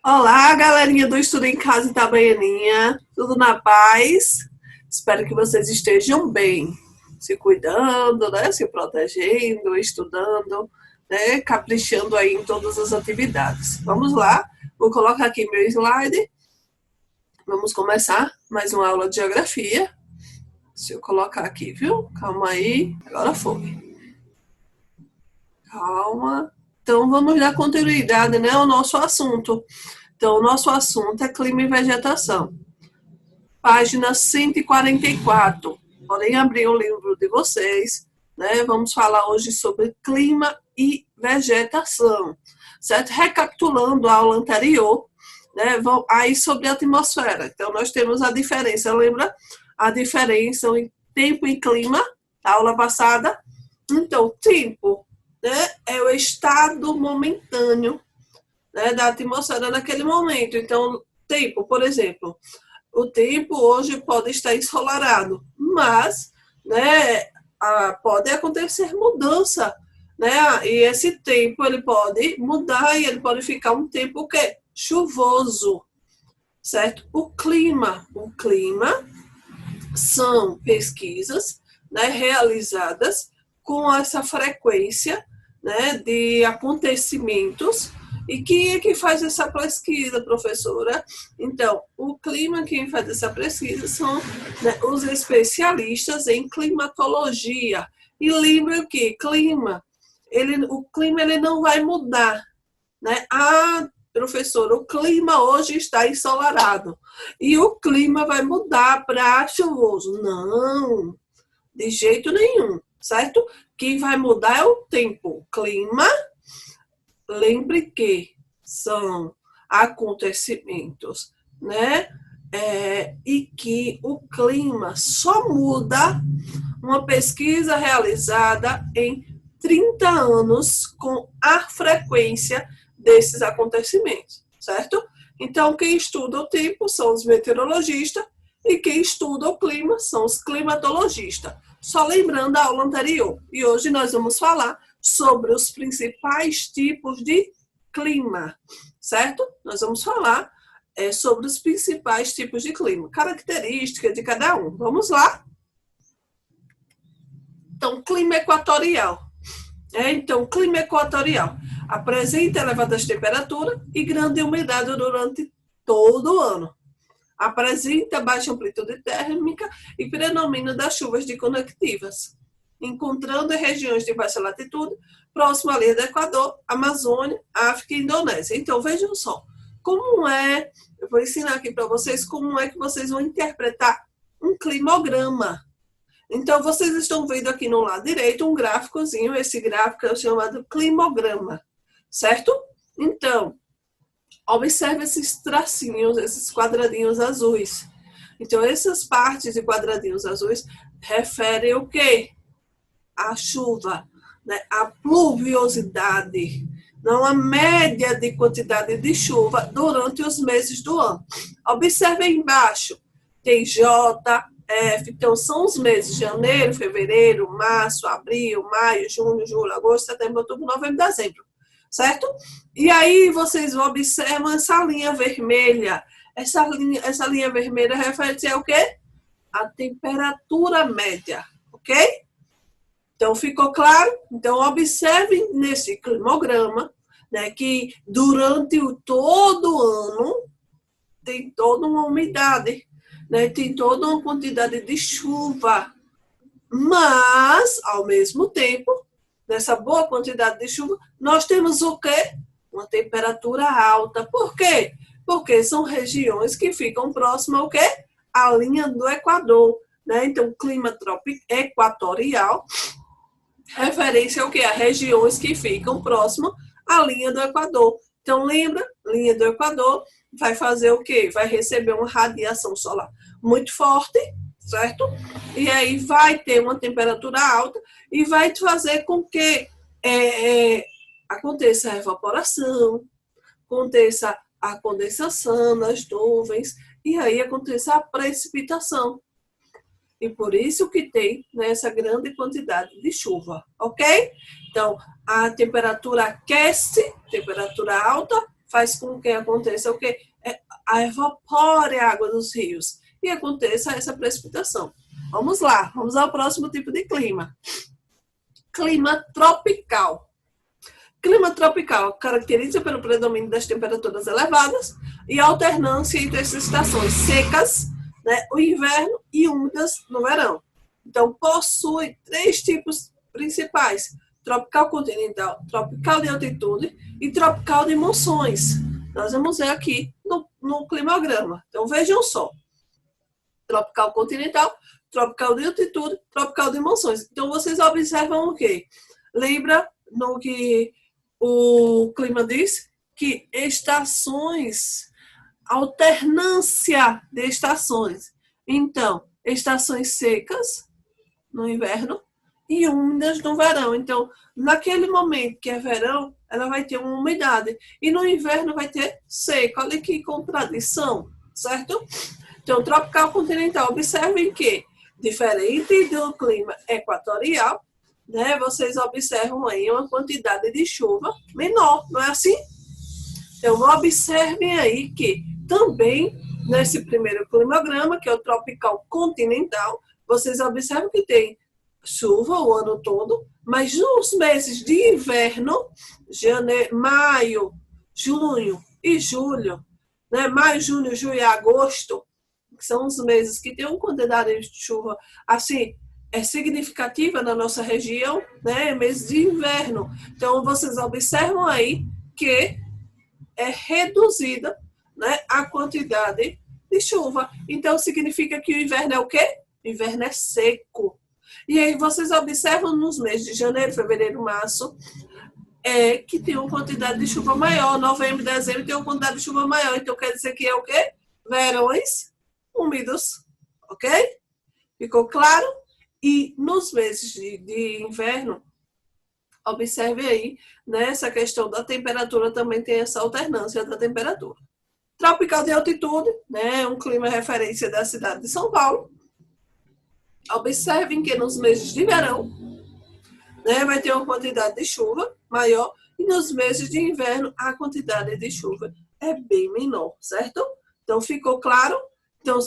Olá, galerinha do Estudo em Casa Itabaianinha, tudo na paz? Espero que vocês estejam bem, se cuidando, né? Se protegendo, estudando, né? Caprichando aí em todas as atividades. Vamos lá, vou colocar aqui meu slide. Vamos começar mais uma aula de geografia. Deixa eu colocar aqui, viu? Calma aí, agora foi. Calma. Então, vamos dar continuidade, né, ao nosso assunto. Então, o nosso assunto é clima e vegetação. Página 144. Podem abrir o livro de vocês, né? Vamos falar hoje sobre clima e vegetação, certo? Recapitulando a aula anterior, né? Aí sobre a atmosfera. Então, nós temos a diferença, lembra? A diferença em tempo e clima, a aula passada. Então, tempo, né? É o estado momentâneo, né, da atmosfera naquele momento. Então, tempo, por exemplo, o tempo hoje pode estar ensolarado, mas, né, pode acontecer mudança, né? E esse tempo ele pode mudar e ele pode ficar um tempo o quê? Chuvoso, certo? O clima são pesquisas, né, realizadas com essa frequência, né, de acontecimentos. E quem é que faz essa pesquisa, professora? Então, o clima, quem faz essa pesquisa são, né, os especialistas em climatologia. E lembra que o clima ele não vai mudar, né? Professor, o clima hoje está ensolarado e o clima vai mudar para chuvoso. Não, de jeito nenhum, certo? Quem vai mudar é o tempo. O clima, lembre que são acontecimentos, né? E que o clima só muda, uma pesquisa realizada em 30 anos com a frequência desses acontecimentos, certo? Então, quem estuda o tempo são os meteorologistas e quem estuda o clima são os climatologistas. Só lembrando a aula anterior. E hoje nós vamos falar sobre os principais tipos de clima, certo? Nós vamos falar sobre os principais tipos de clima, características de cada um. Vamos lá? Então, clima equatorial. Então, clima equatorial apresenta elevadas temperaturas e grande umidade durante todo o ano. Apresenta baixa amplitude térmica e predomínio das chuvas de convectivas, encontrando em regiões de baixa latitude, próximo à linha do Equador, Amazônia, África e Indonésia. Então, vejam só, eu vou ensinar aqui para vocês como é que vocês vão interpretar um climograma. Então, vocês estão vendo aqui no lado direito um gráficozinho, esse gráfico é chamado climograma, certo? Então, observe esses tracinhos, esses quadradinhos azuis. Então, essas partes de quadradinhos azuis referem o quê? A chuva, né? A pluviosidade, não a média de quantidade de chuva durante os meses do ano. Observe aí embaixo, tem J, F, então são os meses: janeiro, fevereiro, março, abril, maio, junho, julho, agosto, setembro, outubro, novembro, dezembro, certo? E aí vocês observam essa linha vermelha. Essa linha vermelha refere ao quê? A temperatura média, ok? Então, ficou claro? Então, observem nesse climograma, né, que durante todo o ano tem toda uma umidade, né, tem toda uma quantidade de chuva, mas, ao mesmo tempo, nessa boa quantidade de chuva, nós temos o quê? Uma temperatura alta. Por quê? Porque são regiões que ficam próximas ao quê? À linha do Equador, né? Então, clima equatorial, referência ao quê? A regiões que ficam próximas à linha do Equador. Então, lembra? Linha do Equador vai fazer o quê? Vai receber uma radiação solar muito forte, certo? E aí vai ter uma temperatura alta e vai fazer com que aconteça a evaporação, aconteça a condensação nas nuvens e aí aconteça a precipitação. E por isso que tem, né, essa grande quantidade de chuva, ok? Então, a temperatura aquece, temperatura alta, faz com que aconteça o quê? Evapore a água dos rios e aconteça essa precipitação. Vamos lá, vamos ao próximo tipo de clima. Clima tropical. Clima tropical caracteriza pelo predomínio das temperaturas elevadas e alternância entre as estações secas, né, o inverno, e úmidas no verão. Então, possui 3 tipos principais: tropical continental, tropical de altitude e tropical de monções. Nós vamos ver aqui no climograma. Então, vejam só. Tropical continental, tropical de altitude, tropical de monções. Então, vocês observam o quê? Lembra no que o clima diz? Que estações, alternância de estações. Então, estações secas no inverno e úmidas no verão. Então, naquele momento que é verão, ela vai ter uma umidade. E no inverno vai ter seco. Olha que contradição, certo? Então, tropical continental, observem que, diferente do clima equatorial, né, vocês observam aí uma quantidade de chuva menor, não é assim? Então, observem aí que também, nesse primeiro climograma, que é o tropical continental, vocês observam que tem chuva o ano todo, mas nos meses de inverno, maio, junho e julho, né, maio, junho, julho e agosto, que são os meses que tem uma quantidade de chuva assim, significativa na nossa região, né, meses de inverno. Então, vocês observam aí que é reduzida, né, a quantidade de chuva. Então, significa que o inverno é o quê? O inverno é seco. E aí, vocês observam nos meses de janeiro, fevereiro, março, que tem uma quantidade de chuva maior. Novembro e dezembro tem uma quantidade de chuva maior. Então, quer dizer que é o quê? Verões úmidos. Ok? Ficou claro? E nos meses de inverno, observe aí, nessa questão da temperatura também tem essa alternância da temperatura. Tropical de altitude, né, um clima referência da cidade de São Paulo. Observem que nos meses de verão, né, vai ter uma quantidade de chuva maior e nos meses de inverno a quantidade de chuva é bem menor, certo? Então, ficou claro? Então,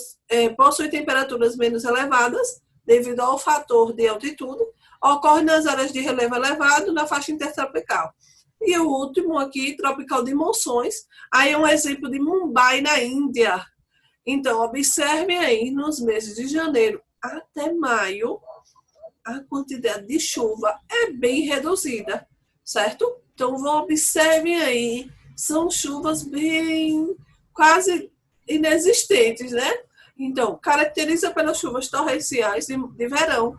possui temperaturas menos elevadas devido ao fator de altitude, ocorre nas áreas de relevo elevado na faixa intertropical. E o último aqui, tropical de monções, aí é um exemplo de Mumbai, na Índia. Então, observem aí, nos meses de janeiro até maio, a quantidade de chuva é bem reduzida, certo? Então, observem aí, são chuvas bem, quase inexistentes, né? Então, caracteriza pelas chuvas torrenciais de verão,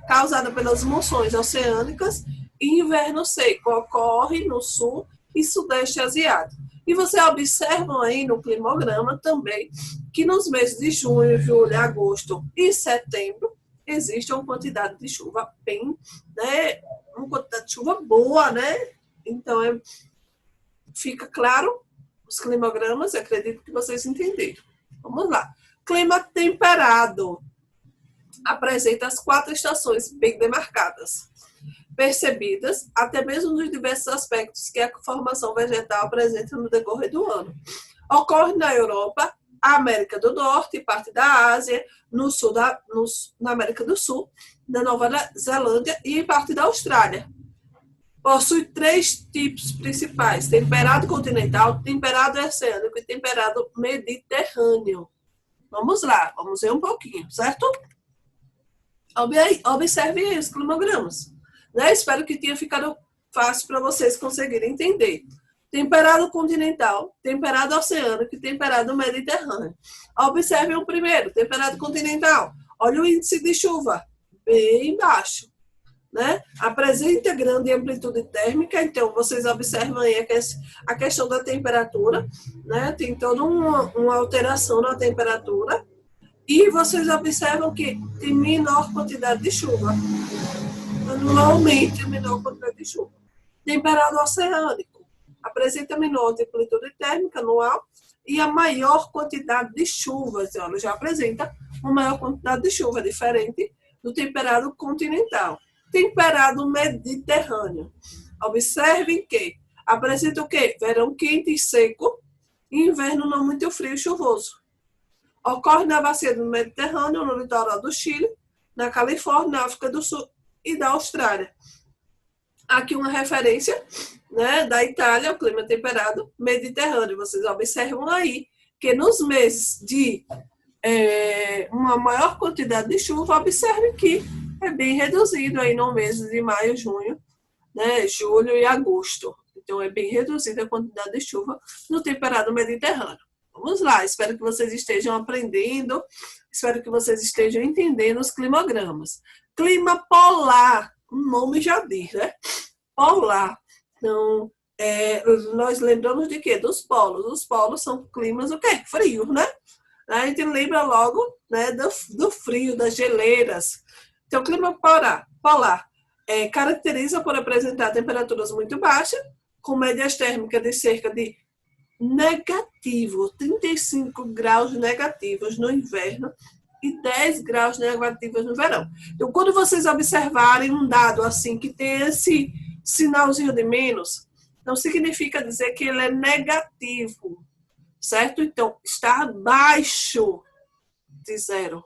causada pelas monções oceânicas, e inverno seco ocorre no sul e sudeste asiático. E vocês observam aí no climograma também que nos meses de junho, julho, agosto e setembro existe uma quantidade de chuva bem, né, uma quantidade de chuva boa, né? Então, fica claro os climogramas, acredito que vocês entenderam. Vamos lá. Clima temperado. Apresenta as 4 estações bem demarcadas, percebidas até mesmo nos diversos aspectos que a formação vegetal apresenta no decorrer do ano. Ocorre na Europa, América do Norte, parte da Ásia, no sul na América do Sul, na Nova Zelândia e parte da Austrália. Possui 3 tipos principais: temperado continental, temperado oceânico e temperado mediterrâneo. Vamos lá, vamos ver um pouquinho, certo? Observe aí os climogramas. Né? Espero que tenha ficado fácil para vocês conseguirem entender. Temperado continental, temperado oceânico e temperado mediterrâneo. Observem o primeiro, temperado continental. Olha o índice de chuva, bem baixo. Né? Apresenta grande amplitude térmica, então vocês observam aí a questão da temperatura, né? Tem toda uma alteração na temperatura, e vocês observam que tem menor quantidade de chuva, anualmente menor quantidade de chuva. Temperado oceânico, apresenta menor amplitude térmica anual e a maior quantidade de chuvas, olha, já apresenta uma maior quantidade de chuva, diferente do temperado continental. Temperado mediterrâneo. Observem que Apresenta o quê? Verão quente e seco, e inverno não muito frio e chuvoso. Ocorre na bacia do Mediterrâneo, no litoral do Chile, na Califórnia, na África do Sul e da Austrália. Aqui uma referência, né, da Itália, o clima temperado mediterrâneo. Vocês observam aí que nos meses de uma maior quantidade de chuva, observe que é bem reduzido aí no mês de maio, junho, né, julho e agosto. Então, é bem reduzida a quantidade de chuva no temperado mediterrâneo. Vamos lá, espero que vocês estejam aprendendo, espero que vocês estejam entendendo os climogramas. Clima polar, o nome já diz, né? Polar. Então, nós lembramos de quê? Dos polos. Os polos são climas o quê? Frio, né? A gente lembra logo, né, do frio, das geleiras. Então, o clima polar caracteriza por apresentar temperaturas muito baixas, com médias térmicas de cerca de negativo, 35 graus negativos no inverno e 10 graus negativos no verão. Então, quando vocês observarem um dado assim, que tem esse sinalzinho de menos, não significa dizer que ele é negativo, certo? Então, está abaixo de zero,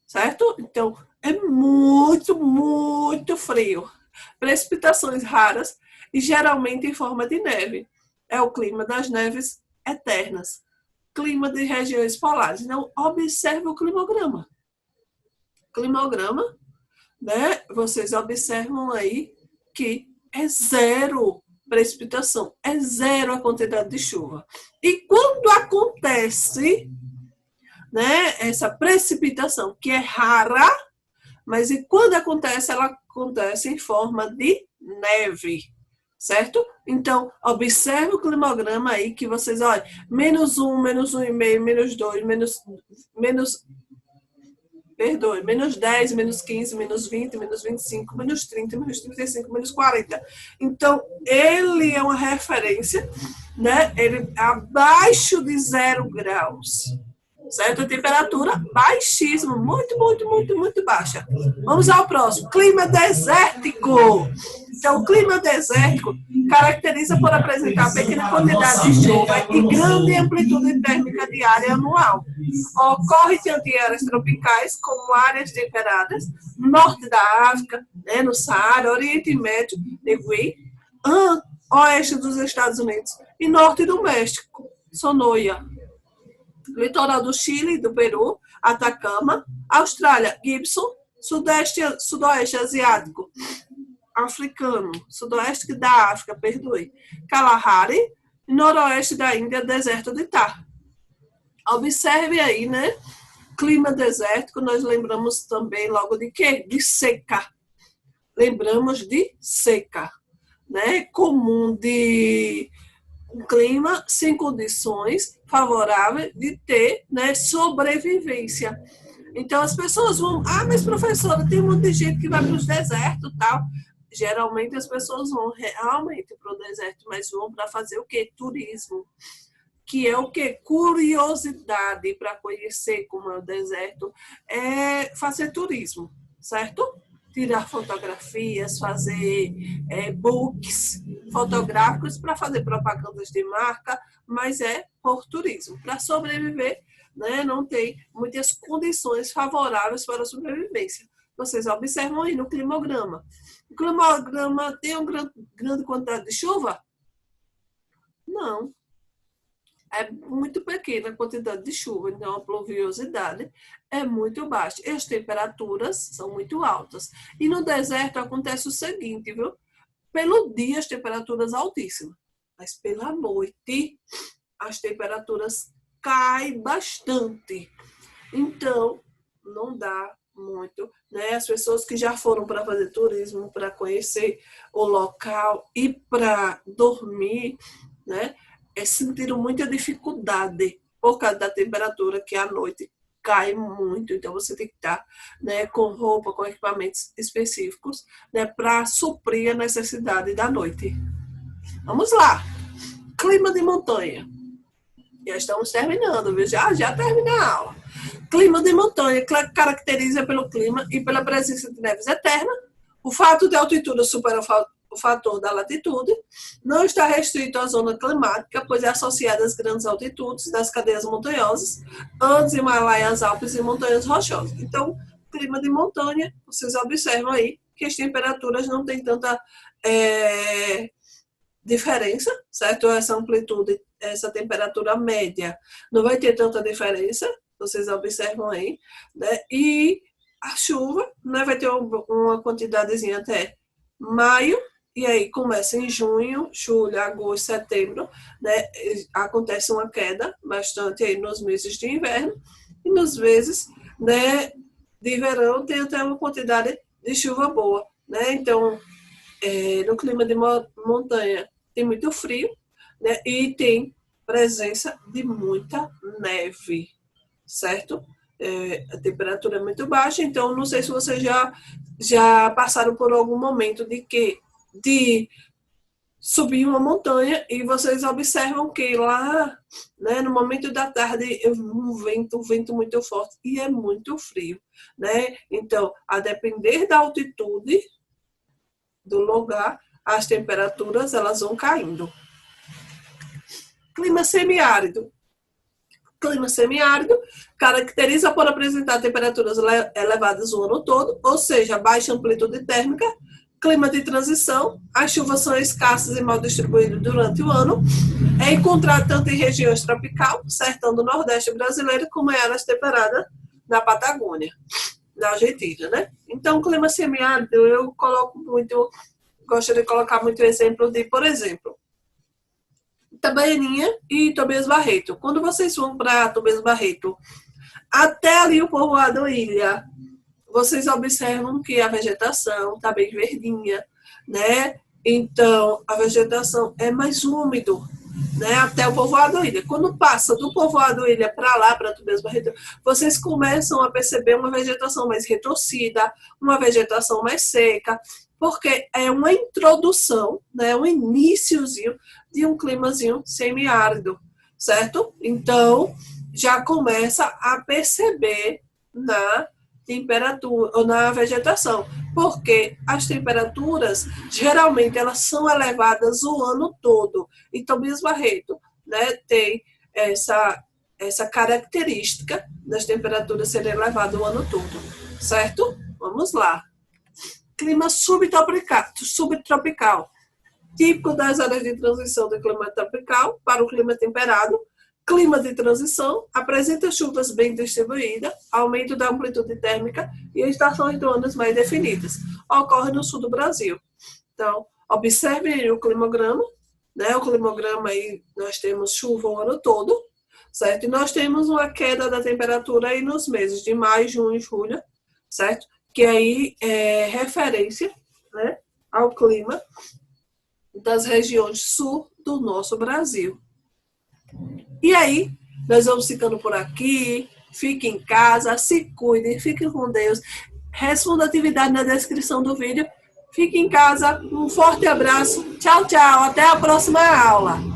certo? Então, é muito, muito frio. Precipitações raras e geralmente em forma de neve. É o clima das neves eternas. Clima de regiões polares. Então, observe o climograma. Climograma, né? Vocês observam aí que é zero precipitação, é zero a quantidade de chuva. E quando acontece, né, essa precipitação, que é rara, mas e quando acontece, ela acontece em forma de neve, certo? Então, observe o climograma aí que vocês olhem, menos 1, menos 1,5, menos 2, menos 10, menos 15, menos 20, menos 25, menos 30, menos 35, menos 40. Então, ele é uma referência, né? Ele é abaixo de 0 graus. Certo? A temperatura baixíssima, muito, muito, muito, muito baixa. Vamos ao próximo. Clima desértico. Então, o clima desértico caracteriza por apresentar pequena quantidade de chuva e grande amplitude térmica diária anual. Ocorre tanto em áreas tropicais como áreas temperadas, norte da África, né, no Saara, Oriente Médio, Neguí, oeste dos Estados Unidos e norte do México, Sonoya. Litoral do Chile, do Peru, Atacama, Austrália, Gibson, sudoeste asiático, africano, sudoeste da África, Kalahari, noroeste da Índia, deserto de Thar. Observe aí, né? Clima desértico, nós lembramos também logo de quê? De seca. Lembramos de seca, né? Comum de um clima sem condições favoráveis de ter, né, sobrevivência. Então, as pessoas vão... mas professora, tem um monte de gente que vai para os desertos e tal. Geralmente, as pessoas vão realmente para o deserto, mas vão para fazer o quê? Turismo. Que é o quê? Curiosidade para conhecer como é o deserto. É fazer turismo, certo? Tirar fotografias, fazer books fotográficos para fazer propagandas de marca, mas é por turismo. Para sobreviver, né, não tem muitas condições favoráveis para a sobrevivência. Vocês observam aí no climograma. O climograma tem uma grande quantidade de chuva? Não. É muito pequena a quantidade de chuva, então a pluviosidade é muito baixa. E as temperaturas são muito altas. E no deserto acontece o seguinte, viu? Pelo dia as temperaturas altíssimas, mas pela noite as temperaturas caem bastante. Então, não dá muito, né? As pessoas que já foram para fazer turismo, para conhecer o local e para dormir, né? Sentiram muita dificuldade por causa da temperatura, que à noite cai muito, então você tem que estar, né, com roupa, com equipamentos específicos, né, para suprir a necessidade da noite. Vamos lá. Clima de montanha. Já estamos terminando, viu? Já termina a aula. Clima de montanha caracteriza pelo clima e pela presença de neves eternas, o fato de a altitude superar o fator da latitude, não está restrito à zona climática, pois é associado às grandes altitudes das cadeias montanhosas, Andes, Himalaias, Alpes e montanhas rochosas. Então, clima de montanha, vocês observam aí que as temperaturas não têm tanta diferença, certo? Essa amplitude, essa temperatura média não vai ter tanta diferença, vocês observam aí, né? E a chuva, né, vai ter uma quantidadezinha até maio, e aí começa em junho, julho, agosto, setembro, né? Acontece uma queda bastante aí nos meses de inverno, e nos meses, né, de verão tem até uma quantidade de chuva boa, né? Então, no clima de montanha tem muito frio, né? E tem presença de muita neve, certo? A temperatura é muito baixa, então não sei se vocês já passaram por algum momento de subir uma montanha e vocês observam que lá, né, no momento da tarde, um vento muito forte e é muito frio, né? Então, a depender da altitude do lugar, as temperaturas elas vão caindo. Clima semiárido. Clima semiárido caracteriza por apresentar temperaturas elevadas o ano todo, ou seja, baixa amplitude térmica. Clima de transição, as chuvas são escassas e mal distribuídas durante o ano. É encontrado tanto em regiões tropical, sertão do Nordeste brasileiro, como em áreas temperadas na Patagônia, na Argentina, né? Então, clima semiárido, eu gosto de colocar muito exemplo de, por exemplo, Itabaianinha e Tobias Barreto. Quando vocês vão para Tobias Barreto, até ali o povoado Ilha, vocês observam que a vegetação está bem verdinha, né? Então, a vegetação é mais úmido, né? Até o povoado Ilha. Quando passa do povoado Ilha para lá, para Tobias Barreto, vocês começam a perceber uma vegetação mais retorcida, uma vegetação mais seca, porque é uma introdução, né? Um iniciozinho de um climazinho semiárido, certo? Então, já começa a perceber na temperatura ou na vegetação, porque as temperaturas geralmente elas são elevadas o ano todo. Então, Tobias Barreto, né, tem essa característica das temperaturas serem elevadas o ano todo, certo? Vamos lá. Clima subtropical, típico das áreas de transição do clima tropical para o clima temperado. Clima de transição, apresenta chuvas bem distribuídas, aumento da amplitude térmica e estações do ano mais definidas. Ocorre no sul do Brasil. Então, observem o climograma, né? O climograma aí nós temos chuva o ano todo, certo? E nós temos uma queda da temperatura aí nos meses de maio, junho e julho, certo? Que aí é referência, né, ao clima das regiões sul do nosso Brasil. E aí, nós vamos ficando por aqui. Fique em casa, se cuidem, fiquem com Deus. Responda a atividade na descrição do vídeo. Fique em casa. Um forte abraço. Tchau, tchau. Até a próxima aula.